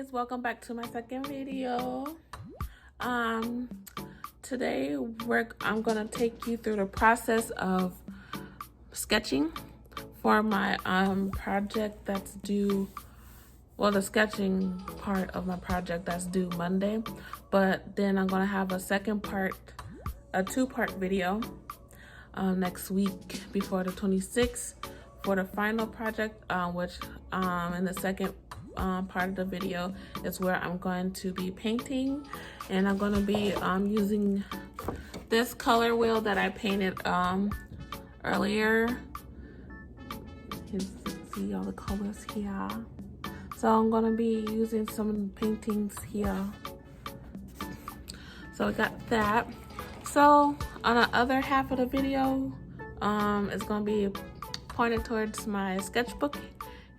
guys, welcome back to my second video. Today I'm gonna take you through the process of sketching for my project that's due, well, the sketching part of my project that's due Monday, but then I'm gonna have a second part, a two-part video next week before the 26th for the final project, which in the second part of the video is where I'm going to be painting, and I'm going to be using this color wheel that I painted earlier. You can see all the colors here. So I'm going to be using some paintings here. So I got that. So on the other half of the video, it's going to be pointed towards my sketchbook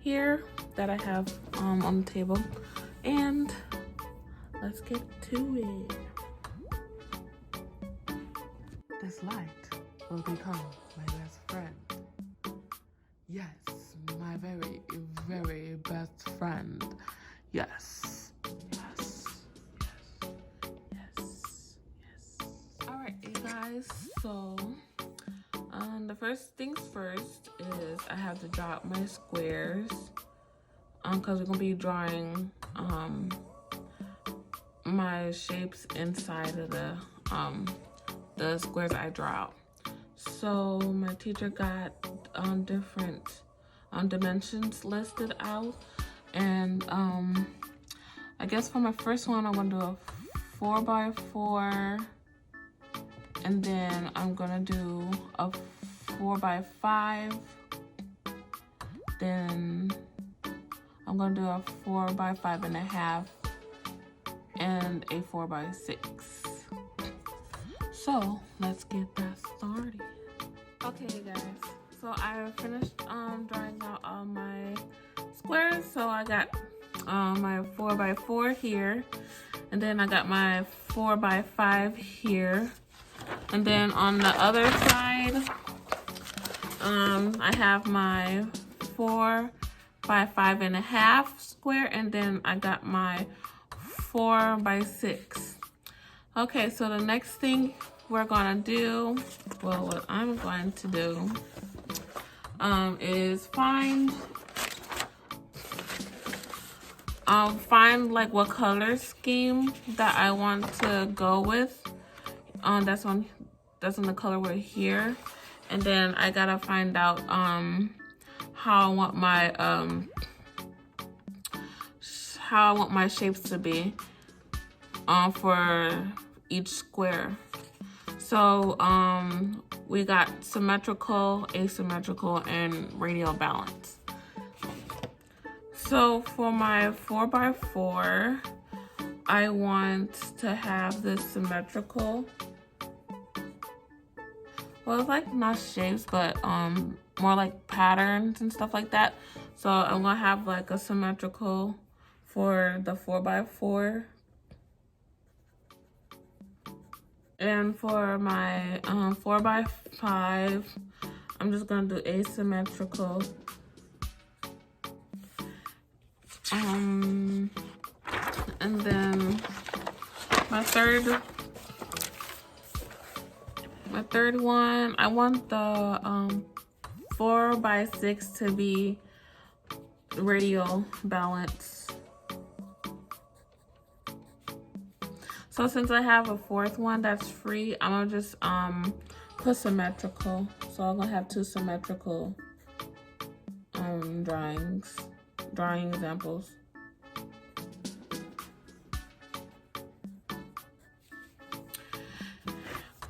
here that I have on the table, and let's get to it. This light will become my best friend. Yes, my very, very best friend. Yes. All right, you guys, so the first things first is I have to draw out my squares, because we're gonna be drawing my shapes inside of the squares I draw out. So my teacher got different dimensions listed out, and I guess for my first one I'm gonna do a 4x4, and then I'm gonna do a 4x5, then I'm gonna do a 4x5.5 and a 4x6. So let's get that started. Okay, you guys, so I finished drawing out all my squares. So I got my 4x4 here, and then I got my 4x5 here, and then on the other side I have my 4x5.5 square, and then I got my 4x6. Okay, so the next thing we're gonna do, well, what I'm going to do is find like what color scheme that I want to go with. That's on the color wheel here, and then I gotta find out how I want my shapes to be for each square. So we got symmetrical, asymmetrical, and radial balance. So for my 4x4, I want to have this symmetrical. Well, it's like not shapes, but more like patterns and stuff like that. So I'm gonna have like a symmetrical for the 4x4. And for my 4x5, I'm just gonna do asymmetrical. And then my third one, I want the 4x6 to be radial balance. So since I have a fourth one that's free, I'm gonna just put symmetrical. So I'm gonna have two symmetrical drawing examples.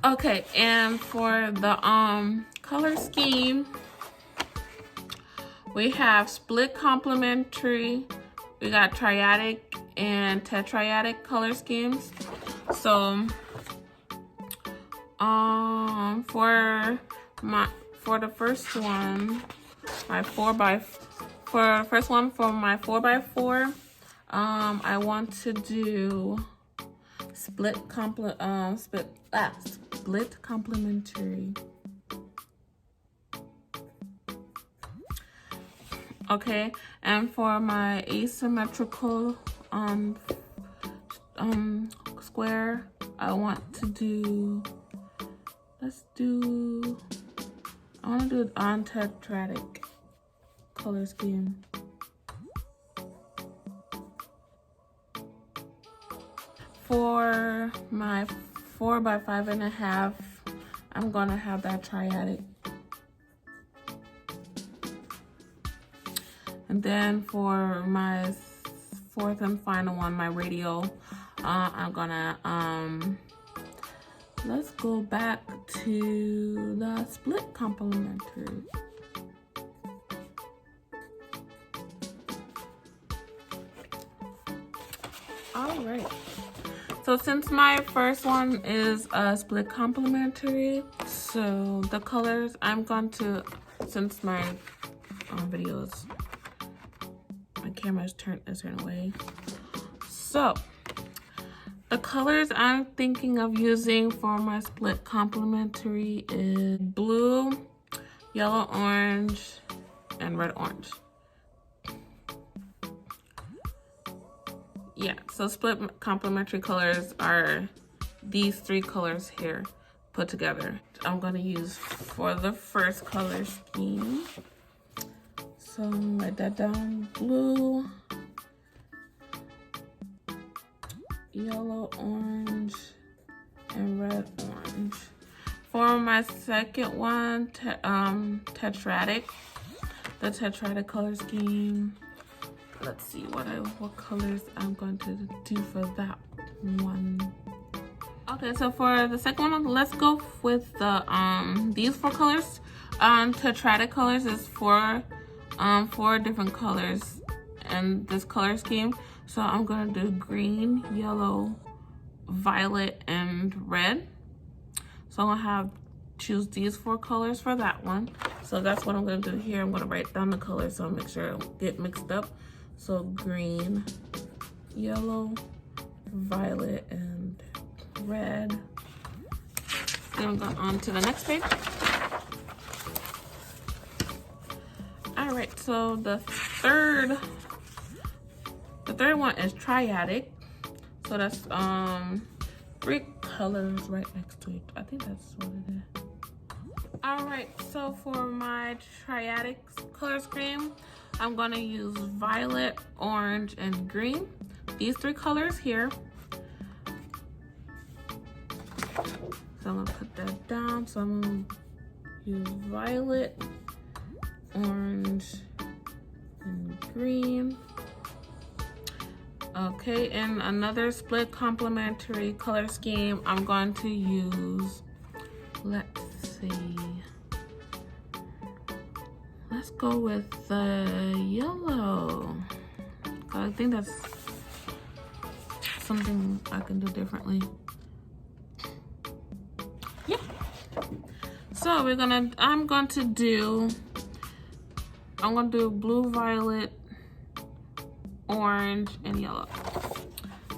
Okay, and for the color scheme, we have split complementary, we got triadic and tetradic color schemes. So for the first one, my 4x4, I want to do split complementary. Okay, and for my asymmetrical square, I want to do, I want to do it on tetradic color scheme. For my 4 by 5.5, I'm gonna have that triadic. And then for my 4th and final one, my radial, I'm gonna, let's go back to the split complementary. All right. So since my first one is a split complementary, so the colors I'm going to, since my videos, my camera is turned a certain way. So the colors I'm thinking of using for my split complementary is blue, yellow, orange, and red, orange. Yeah, so split complementary colors are these 3 colors here put together. I'm gonna use for the first color scheme. So write that down: blue, yellow, orange, and red, orange. For my second one, tetradic, the tetradic color scheme. Let's see what colors I'm going to do for that one. Okay, so for the second one, let's go with the these 4 colors. Tetradic colors is 4 different colors in this color scheme. So I'm gonna do green, yellow, violet, and red. So I'm gonna choose these 4 colors for that one. So that's what I'm gonna do here. I'm gonna write down the colors so I'll make sure I don't get mixed up. So green, yellow, violet, and red. Then we'll go on to the next page. All right, so the third one is triadic. So that's 3 colors right next to it. I think that's what it is. All right, so for my triadic color scheme, I'm gonna use violet, orange, and green. These 3 colors here. So I'm gonna put that down. So I'm gonna use violet, orange, and green. Okay, and another split complementary color scheme, I'm going to use, let's see. Let's go with the yellow. I think that's something I can do differently. Yeah. So I'm going to do blue, violet, orange, and yellow.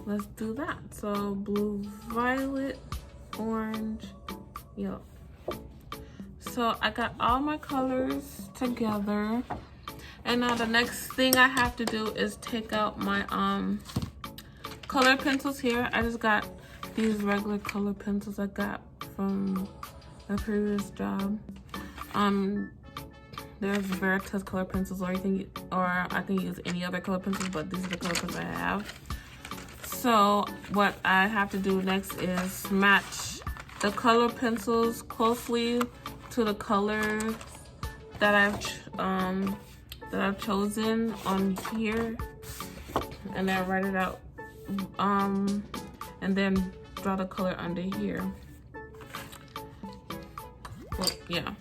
Let's do that. So blue, violet, orange, yellow. So I got all my colors together, and now the next thing I have to do is take out my color pencils here. I just got these regular color pencils I got from a previous job. There's Veritas color pencils, or I can use any other color pencils, but these are the color pencils I have. So what I have to do next is match the color pencils closely to the colors that I've chosen on here, and then write it out, and then draw the color under here. Well, yeah.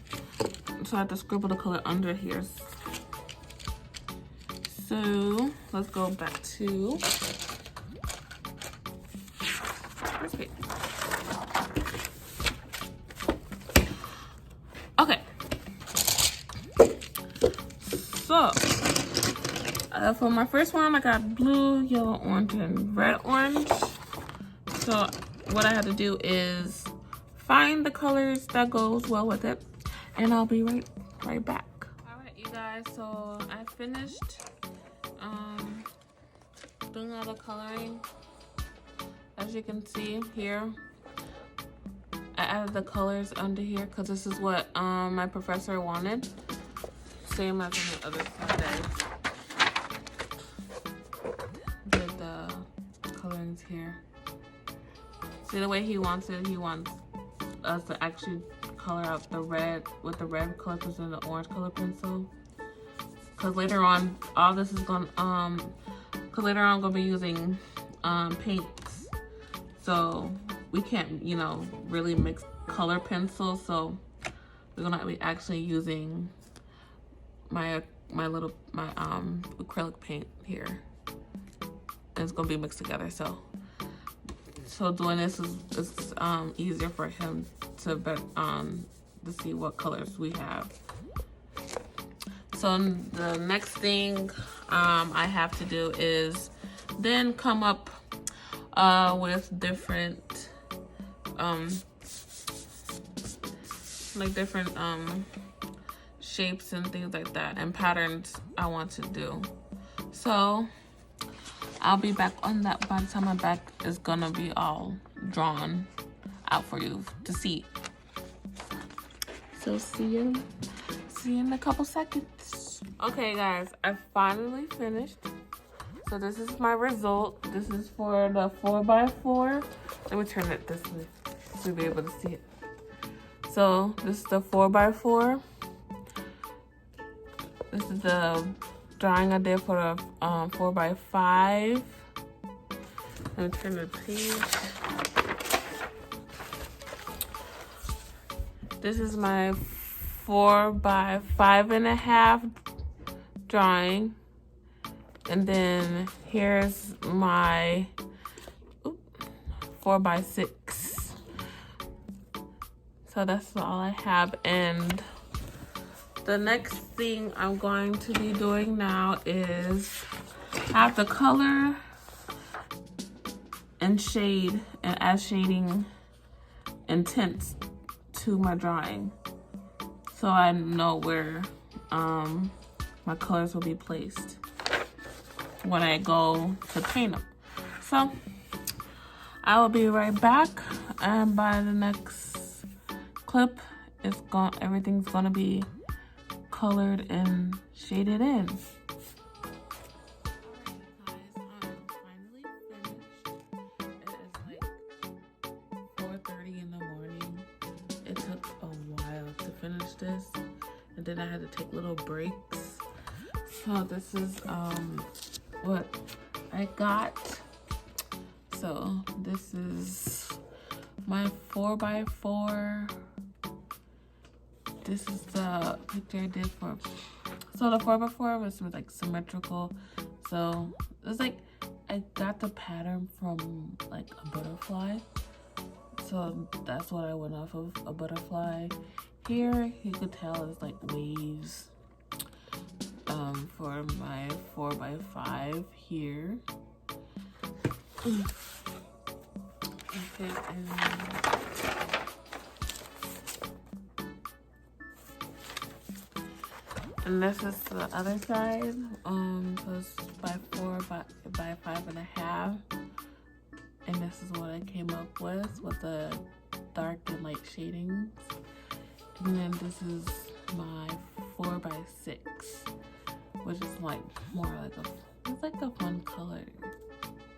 So I have to scribble the color under here. So let's go back to first page. Okay. So for my first one, I got blue, yellow, orange, and red, orange. So what I have to do is find the colors that goes well with it, and I'll be right back. All right, you guys, so I finished doing all the coloring, as you can see here, I added the colors under here because this is what my professor wanted. Same as on the other side. I did the colorings here. See the way he wants it? He wants us to actually color out the red with the red color pencil and the orange color pencil. Cause later on, all this is gonna cause later on I'm gonna be using paints. So we can't, you know, really mix color pencils. So we're gonna be actually using my acrylic paint here. And it's gonna be mixed together. So doing this is easier for him to see what colors we have. So the next thing I have to do is then come up with different shapes and things like that, and patterns I want to do. So I'll be back on that by the time my back is gonna be all drawn out for you to see. So see you in a couple seconds. Okay guys, I finally finished. So this is my result. This is for the 4x4. Let me turn it this way so you'll be able to see it. So this is the 4x4. This is the drawing I did for the 4x5. Let me turn the page. This is my 4x5.5 drawing. And then here's my 4x6. So that's all I have. And the next thing I'm going to be doing now is have to color and shade and add shading and tints to my drawing, so I know where my colors will be placed when I go to paint them. So I will be right back, and by the next clip, everything's gonna be colored and shaded in. This, and then I had to take little breaks. So this is what I got. So this is my 4x4. This is the picture I did for, so the 4x4 was like symmetrical. So it's like I got the pattern from like a butterfly. So that's what I went off of, a butterfly. Here, you could tell it's like waves for my 4x5 here. Okay, and this is the other side. So it's by 5.5. And this is what I came up with the dark and light shadings. And then this is my 4x6, which is like more like it's like a fun color.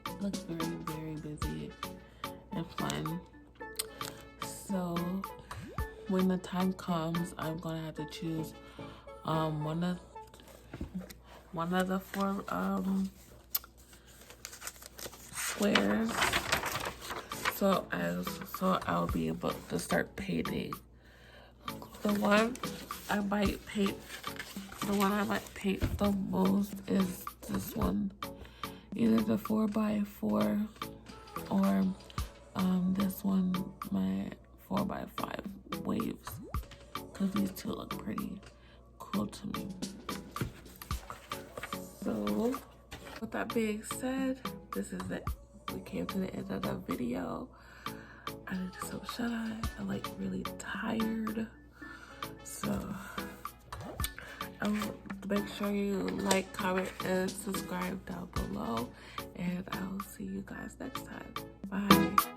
It looks very, very busy and fun. So when the time comes, I'm gonna have to choose one of the 4 squares. So I'll be able to start painting. The one I might paint the most is this one, either the 4x4 or this one, my 4x5 waves, because these two look pretty cool to me. So with that being said, this is it. We came to the end of the video. I need to so shut eye. I'm like really tired. So Make sure you like, comment, and subscribe down below. And I'll see you guys next time. Bye.